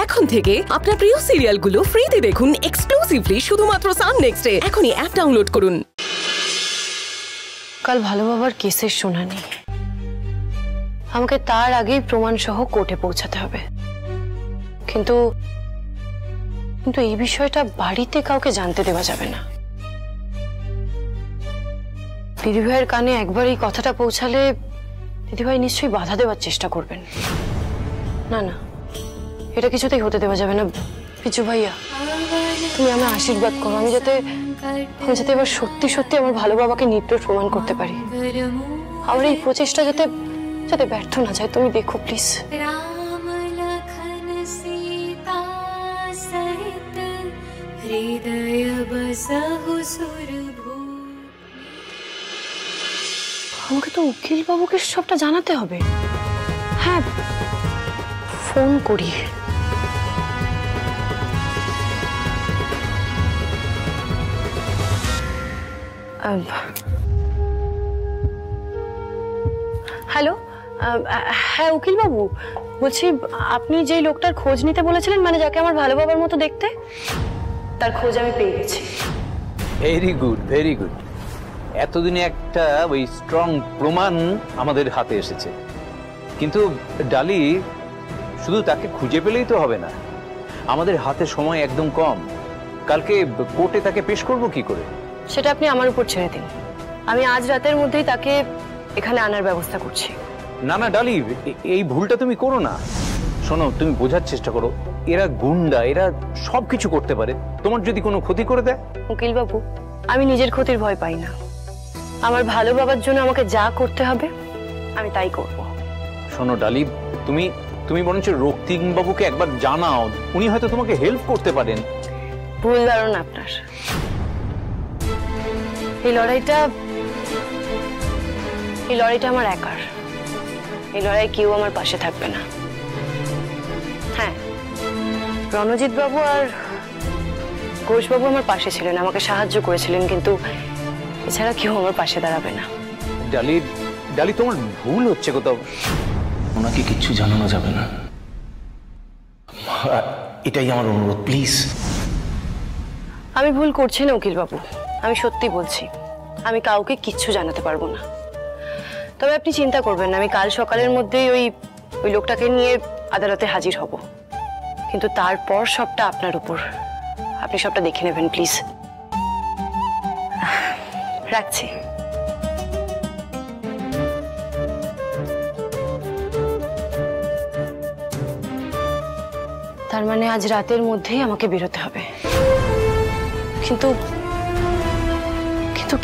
এখন থেকে আপনার প্রিয় সিরিয়ালগুলো ফ্রিতে দেখুন এক্সক্লুসিভলি শুধুমাত্র সান নেক্সটে। এখনই অ্যাপ ডাউনলোড করুন। কাল ভালো বাবার কেসের শুনানি, আমাকে তার আগেই প্রমাণ সহ কোর্টে পৌঁছাতে হবে। কিন্তু এই বিষয়টা বাড়িতে কাউকে জানতে দেওয়া যাবে না। দিদিভাইয়ের কানে একবার এই কথাটা পৌঁছালে দিদিভাই নিশ্চয়ই বাধা দেওয়ার চেষ্টা করবেন। না না, এটা কিছুতেই হতে দেওয়া যাবে না। পিচু ভাইয়া, তুমি আমার আশীর্বাদ করো, আমি যাতে এবার সত্যি সত্যি আমার ভালো বাবাকে নির্দোষ প্রমাণ করতে পারি। আমার এই প্রচেষ্টা যাতে ব্যর্থ না যায়, তুমি দেখো প্লিজ। আমাকে তো উকিল বাবুকে সবটা জানাতে হবে। হ্যাঁ, ফোন করি। হ্যালো, হ্যাঁ উকিল বাবু বলছি, আপনি যে লোকটার খোঁজ নিতে বলেছিলেন, মানে যাকে আমার ভালো বাবার মতো দেখতে, তার খোঁজ আমি পেয়ে গেছি। Very good, very good. এতদিনে একটা ওই স্ট্রং প্রমাণ আমাদের হাতে এসেছে। কিন্তু ডালি, শুধু তাকে খুঁজে পেলেই তো হবে না, আমাদের হাতে সময় একদম কম। কালকে কোর্টে তাকে পেশ করব কি করে? সেটা আপনি আমার উপর ছেড়ে দিন। আমি আজ রাতের মধ্যেই তাকে এখানে আনার ব্যবস্থা করছি। না না ডালি, এই ভুলটা তুমি করো না। শোনো, তুমি বোঝার চেষ্টা করো, এরা গুন্ডা, এরা সবকিছু করতে পারে। তোমার যদি কোনো ক্ষতি করে দেয়? উকিল বাবু, আমি নিজের ক্ষতির ভয় পাই না। আমার ভালো বাবার জন্য আমাকে যা করতে হবে আমি তাই করব। শোনো ডালি, তুমি বরঞ্চ রক্তিম বাবুকে একবার জানাও, উনি হয়তো তোমাকে হেল্প করতে পারেন। ভুল ধারণা আপনার। এই লড়াইটা আমার একার। এই লড়াই কেউ আমার পাশে থাকবে না। হ্যাঁ, রণজিৎ বাবু আর ঘোষ বাবু আমার পাশে ছিলেন, আমাকে সাহায্য করেছিলেন, কিন্তু এছাড়া কেউ আমার পাশে দাঁড়াবে না। ডালি, তোমার ভুল হচ্ছে কোথাও। ওনাকে কিচ্ছু জানানো যাবে না, এটাই আমার অনুরোধ, প্লিজ। আমি ভুল করছি না উকিল বাবু, আমি সত্যি বলছি, আমি কাউকে কিচ্ছু জানাতে পারবো না। তবে আপনি চিন্তা করবেন না, আমি কাল সকালের মধ্যেই ওই লোকটাকে নিয়ে আদালতে হাজির হব। কিন্তু তারপর সবটা আপনার উপর, আপনি সবটা দেখে নেবেন প্লিজ। রাখছি। তার মানে আজ রাতের মধ্যেই আমাকে বেরোতে হবে। কিন্তু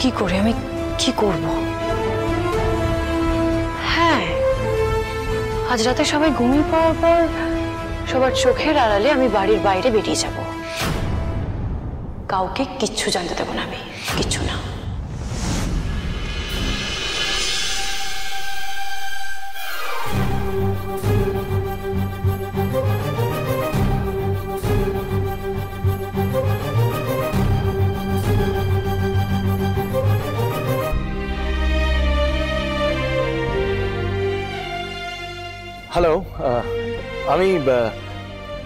কি করে, আমি কি করব? হ্যাঁ, আজ রাতে সবাই ঘুমিয়ে পড়ার পর সবার চোখের আড়ালে আমি বাড়ির বাইরে বেরিয়ে যাব। কাউকে কিচ্ছু জানতে দেব না, আমি কিচ্ছু না। হ্যালো, আমি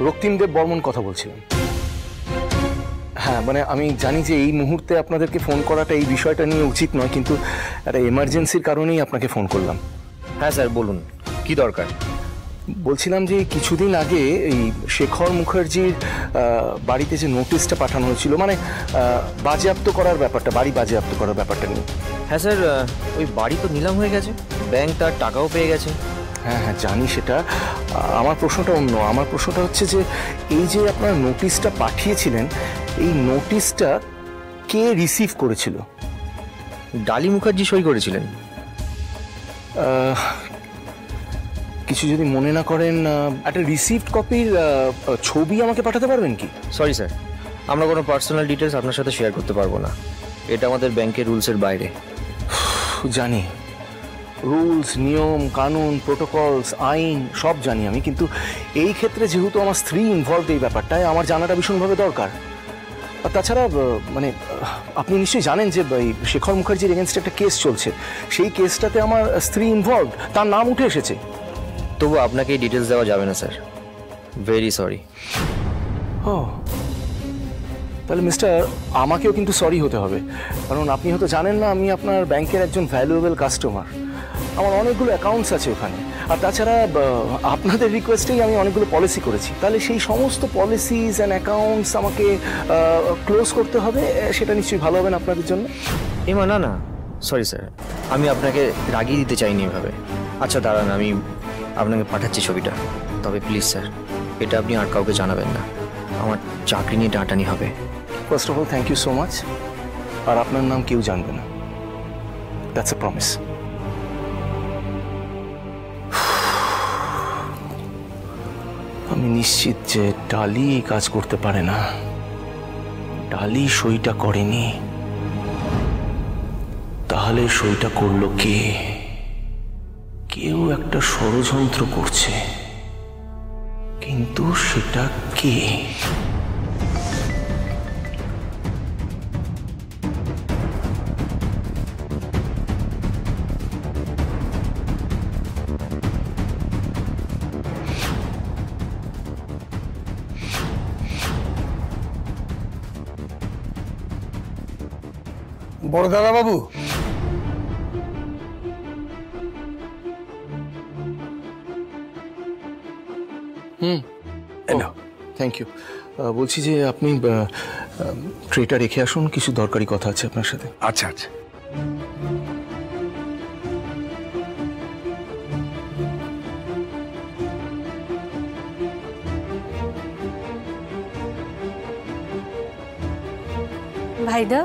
রক্তিম দেব বর্মন কথা বলছিলাম। হ্যাঁ, মানে আমি জানি যে এই মুহূর্তে আপনাদেরকে ফোন করাটা এই বিষয়টা নিয়ে উচিত নয়, কিন্তু একটা এমার্জেন্সির কারণেই আপনাকে ফোন করলাম। হ্যাঁ স্যার, বলুন কি দরকার। বলছিলাম যে কিছুদিন আগে এই শেখর মুখার্জির বাড়িতে যে নোটিশটা পাঠানো হয়েছিল, মানে বাজেয়াপ্ত করার ব্যাপারটা, বাড়ি বাজেয়াপ্ত করার ব্যাপারটা নিয়ে। হ্যাঁ স্যার, ওই বাড়ি তো নিলাম হয়ে গেছে, ব্যাংক তার টাকাও পেয়ে গেছে। হ্যাঁ হ্যাঁ জানি সেটা। আমার প্রশ্নটা অন্য। আমার প্রশ্নটা হচ্ছে যে এই যে আপনার নোটিশটা পাঠিয়েছিলেন, এই নোটিশটা কে রিসিভ করেছিল? ডালি মুখার্জি সই করেছিলেন। কিছু যদি মনে না করেন, একটা রিসিভড কপির ছবি আমাকে পাঠাতে পারবেন কি? সরি স্যার, আমরা কোনো পার্সোনাল ডিটেলস আপনার সাথে শেয়ার করতে পারবো না, এটা আমাদের ব্যাংকের রুলসের বাইরে। জানি, রুলস, নিয়ম কানুন, প্রোটোকলস, আইন সব জানি আমি, কিন্তু এই ক্ষেত্রে যেহেতু আমার স্ত্রী ইনভলভ এই ব্যাপারটায়, আমার জানাটা ভীষণভাবে দরকার। আর তাছাড়া মানে আপনি নিশ্চয়ই জানেন যে শেখর মুখার্জির এগেনস্টে একটা কেস চলছে, সেই কেসটাতে আমার স্ত্রী ইনভলভ, তার নাম উঠে এসেছে। তবু আপনাকে এই ডিটেলস দেওয়া যাবে না স্যার। Very sorry. ও তাহলে মিস্টার আমাকেও কিন্তু সরি হতে হবে, কারণ আপনি হয়তো জানেন না আমি আপনার ব্যাংকের একজন ভ্যালুয়েবল কাস্টমার। আমার অনেকগুলো অ্যাকাউন্টস আছে ওখানে, আর তাছাড়া আপনাদের রিকোয়েস্টেই আমি অনেকগুলো পলিসি করেছি। তাহলে সেই সমস্ত পলিসিস অ্যান্ড অ্যাকাউন্টস আমাকে ক্লোজ করতে হবে, সেটা নিশ্চয়ই ভালো হবে না আপনাদের জন্য। এমা না না, সরি স্যার, আমি আপনাকে রাগিয়ে দিতে চাইনি এভাবে। আচ্ছা দাঁড়ান, আমি আপনাকে পাঠাচ্ছি ছবিটা। তবে প্লিজ স্যার, এটা আপনি আর কাউকে জানাবেন না, আমার চাকরি নিয়ে ডাঁটানি হবে। First of all thank you so much. আর আপনার নাম কেউ জানবে না, দ্যাটস এ প্রমিস। আমি নিশ্চিত যে ডালি এই কাজ করতে পারে না। ডালি সইটা করেনি, তাহলে সইটা করলো কে? কেউ একটা ষড়যন্ত্র করছে, কিন্তু সেটা কে? বড় দাদা বাবু, থ্যাংক ইউ। বলছি যে আপনি ট্রেটা রেখে আসুন, কিছু দরকারি কথা আছে আপনার সাথে। আচ্ছা আচ্ছা। ভাইদা,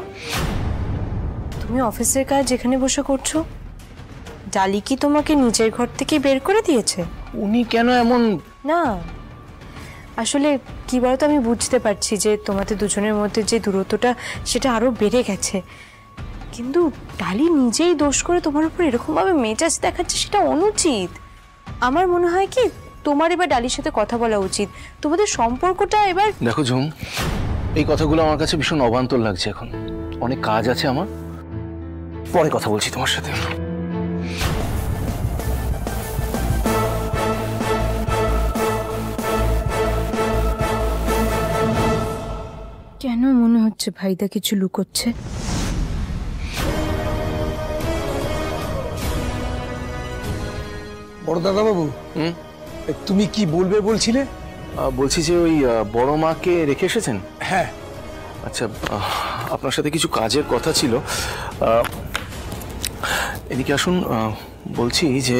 তুমি অফিসের কাজ যেখানে বসে করছো, ডালি কি তোমাকে নিজের ঘর থেকে বের করে দিয়েছে? উনি কেন এমন? না, আসলে কি বলতো, আমি বুঝতে পারছি যে তোমাদের দুজনের মধ্যে যে দূরত্বটা সেটা আরো বেড়ে গেছে, কিন্তু ডালি নিজেই দোষ করে তোমার উপর এরকমভাবে মেজাজ দেখাচ্ছে, সেটা অনুচিত। আমার মনে হয় কি তোমার এবার ডালির সাথে কথা বলা উচিত, তোমাদের সম্পর্কটা এবার। দেখো ঝুম, এই কথাগুলো আমার কাছে ভীষণ অবান্তর লাগছে। এখন অনেক কাজ আছে আমার, পরে কথা বলছি তোমার সাথে। কেন মনে হচ্ছে ভাইদা কিছু লুকোচ্ছে? বড় দাদা বাবু, তুমি কি বলবে বলছিলে? বলছি যে ওই বড় মাকে রেখে এসেছেন? হ্যাঁ। আচ্ছা, আপনার সাথে কিছু কাজের কথা ছিল। এদিকে আসুন। বলছি যে